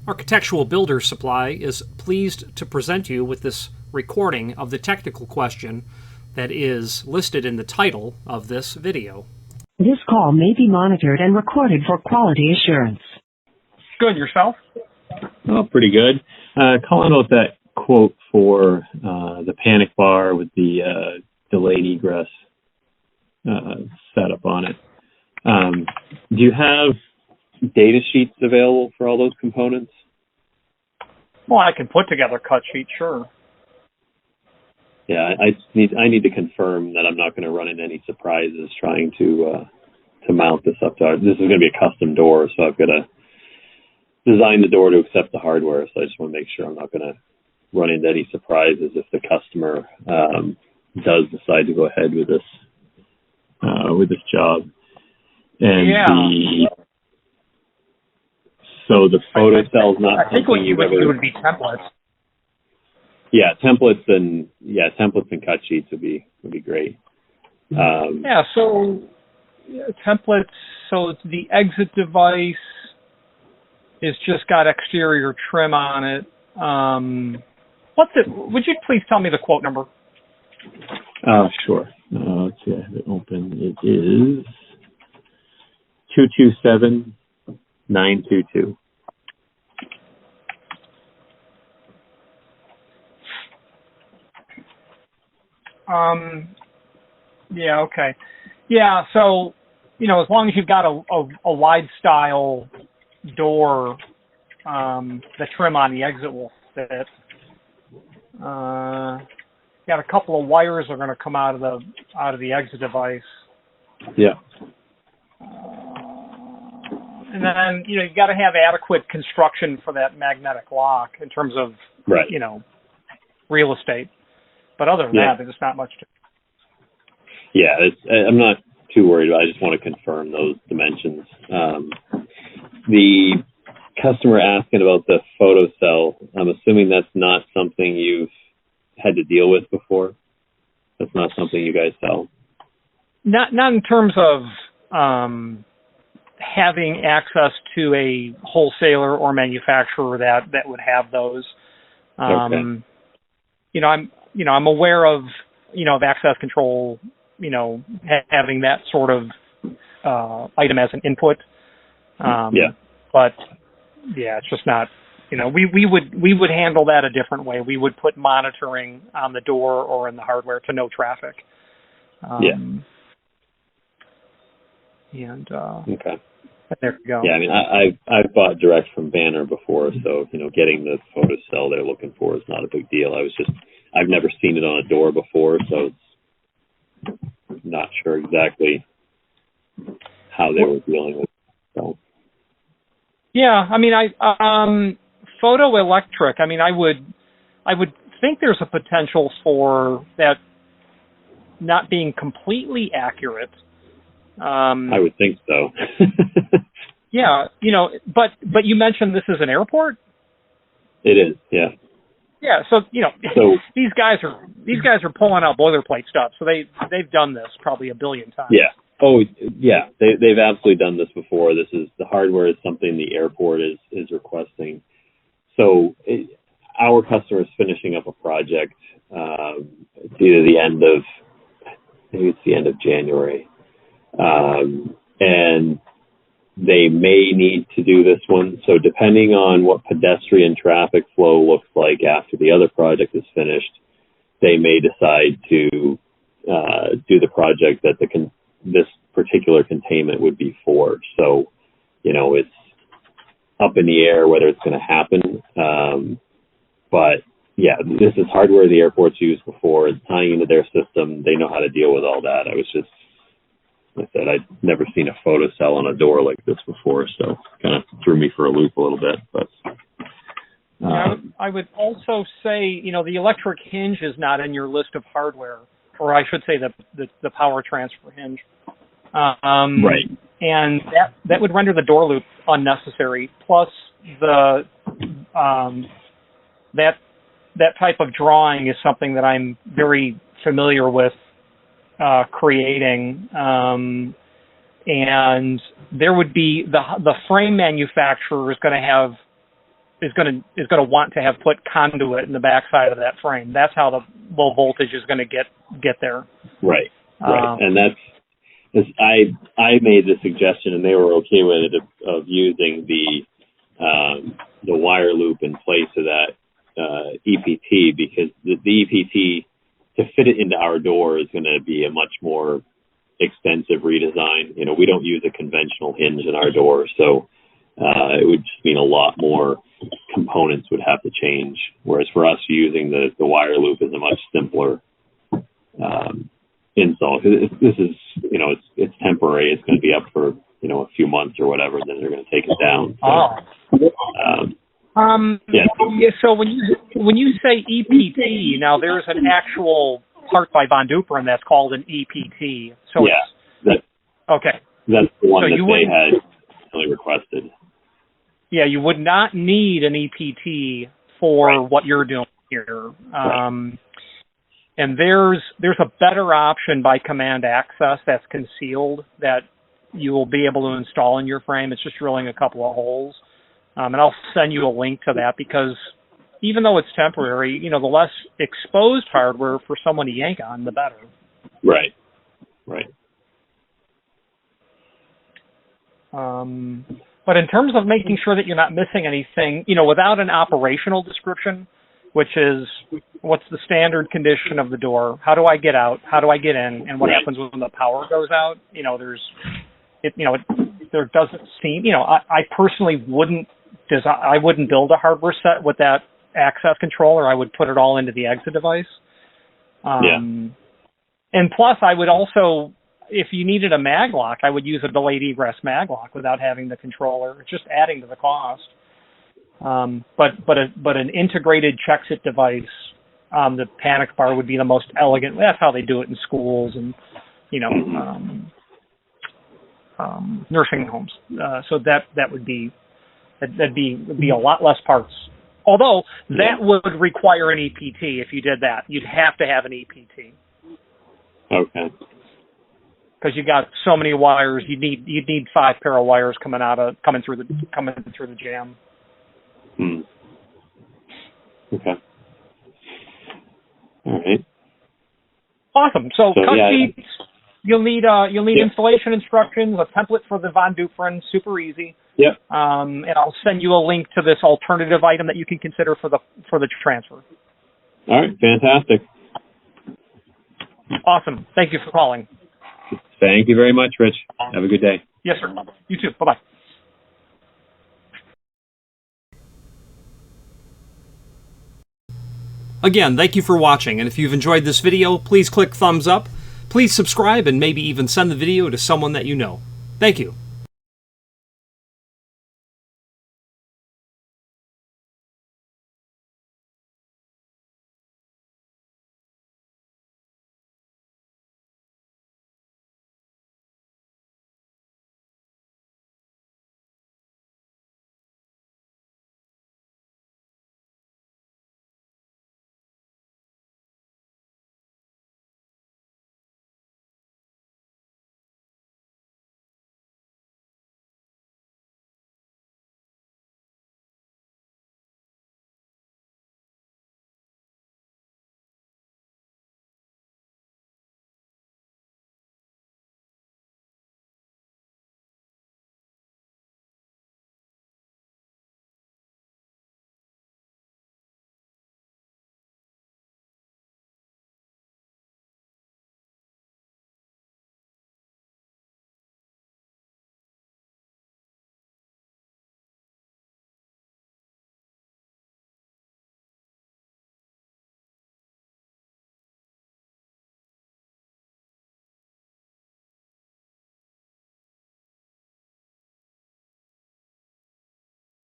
Architectural Builder's Supply is pleased to present you with this recording of the technical question that is listed in the title of this video. This call may be monitored and recorded for quality assurance. Good, yourself? Oh, pretty good. Calling out that quote for the panic bar with the delayed egress setup on it. Do you have data sheets available for all those components? Well, I can put together cut sheets, sure. Yeah, I need to confirm that I'm not going to run into any surprises trying to mount this up to. This is going to be a custom door, so I've got to design the door to accept the hardware. So I just want to make sure I'm not going to run into any surprises if the customer does decide to go ahead with this job. And yeah. So the photo cell's not. I think what you would do would be templates. Yeah, templates and cut sheets would be great. Templates. So the exit device is just got exterior trim on it. Would you please tell me the quote number? Sure. Let's see, I have it open. It is 227922. Yeah, okay. Yeah, so, as long as you've got a wide style door, the trim on the exit will fit. Got a couple of wires that are going to come out of the exit device. Yeah. And then, you've got to have adequate construction for that magnetic lock in terms of, right. Real estate. But other than that, there's not much to. Yeah, I'm not too worried about it. I just want to confirm those dimensions. The customer asking about the photo cell, I'm assuming that's not something you've had to deal with before? That's not something you guys sell? Not in terms of having access to a wholesaler or manufacturer that would have those. Okay. I'm aware of access control, having that sort of item as an input. But it's just not. We would handle that a different way. We would put monitoring on the door or in the hardware to no traffic. And okay. There you go. Yeah, I mean, I've bought direct from Banner before, so getting the photo cell they're looking for is not a big deal. I've never seen it on a door before, so it's not sure exactly how they were dealing with it. So. Yeah, I mean, photoelectric. I mean, I would think there's a potential for that not being completely accurate. I would think so. Yeah, but you mentioned this is an airport. It is, yeah. Yeah, so these guys are pulling out boilerplate stuff. So they've done this probably a billion times. Yeah. Oh, yeah. They've absolutely done this before. The hardware is something the airport is requesting. So our customer is finishing up a project. It's either the end of January. And they may need to do this one. So depending on what pedestrian traffic flow looks like after the other project is finished, they may decide to do the project that this particular containment would be for. So, it's up in the air whether it's going to happen. But yeah, this is hardware the airport's used before. It's tying into their system. They know how to deal with all that. Like I said, I'd never seen a photo cell on a door like this before, so kind of threw me for a loop a little bit. But I would also say, the electric hinge is not in your list of hardware, or I should say the power transfer hinge. Right. And that would render the door loop unnecessary. Plus, that type of drawing is something that I'm very familiar with creating, and there would be the frame manufacturer is going to have going to want to have put conduit in the backside of that frame. That's how the low voltage is going to get there. Right. And I made the suggestion, and they were okay with it, of using the wire loop in place of that EPT, because the EPT, to fit it into our door, is going to be a much more extensive redesign. We don't use a conventional hinge in our door, so it would just mean a lot more components would have to change. Whereas for us, using the wire loop is a much simpler install. This is, it's temporary. It's going to be up for, a few months or whatever, and then they're going to take it down. So, So when you say EPT, now there's an actual part by Von Duprin that's called an EPT. So okay. That's the one that they had really requested. Yeah, you would not need an EPT for what you're doing here. And there's a better option by command access that's concealed that you will be able to install in your frame. It's just drilling a couple of holes. And I'll send you a link to that, because even though it's temporary, the less exposed hardware for someone to yank on, the better. Right. But in terms of making sure that you're not missing anything, without an operational description, which is what's the standard condition of the door, how do I get out, how do I get in, and what happens when the power goes out, there doesn't seem, I personally wouldn't build a hardware set with that access controller. I would put it all into the exit device. And plus, I would also, if you needed a mag lock, I would use a delayed egress mag lock without having the controller. It's just adding to the cost. But an integrated check-sit device, the panic bar would be the most elegant. That's how they do it in schools and nursing homes. So that would be a lot less parts. Although that would require an EPT if you did that. You'd have to have an EPT. Okay. Because you got so many wires, you'd need 5 pair of wires coming through the jam. Okay. All right. Awesome. So cut sheets. You'll need installation instructions, a template for the Von Duprin, super easy. Yep. And I'll send you a link to this alternative item that you can consider for the transfer. All right. Fantastic. Awesome. Thank you for calling. Thank you very much, Rich. Have a good day. Yes, sir. You too. Bye-bye. Again, thank you for watching, and if you've enjoyed this video, please click thumbs up. Please subscribe and maybe even send the video to someone that you know. Thank you.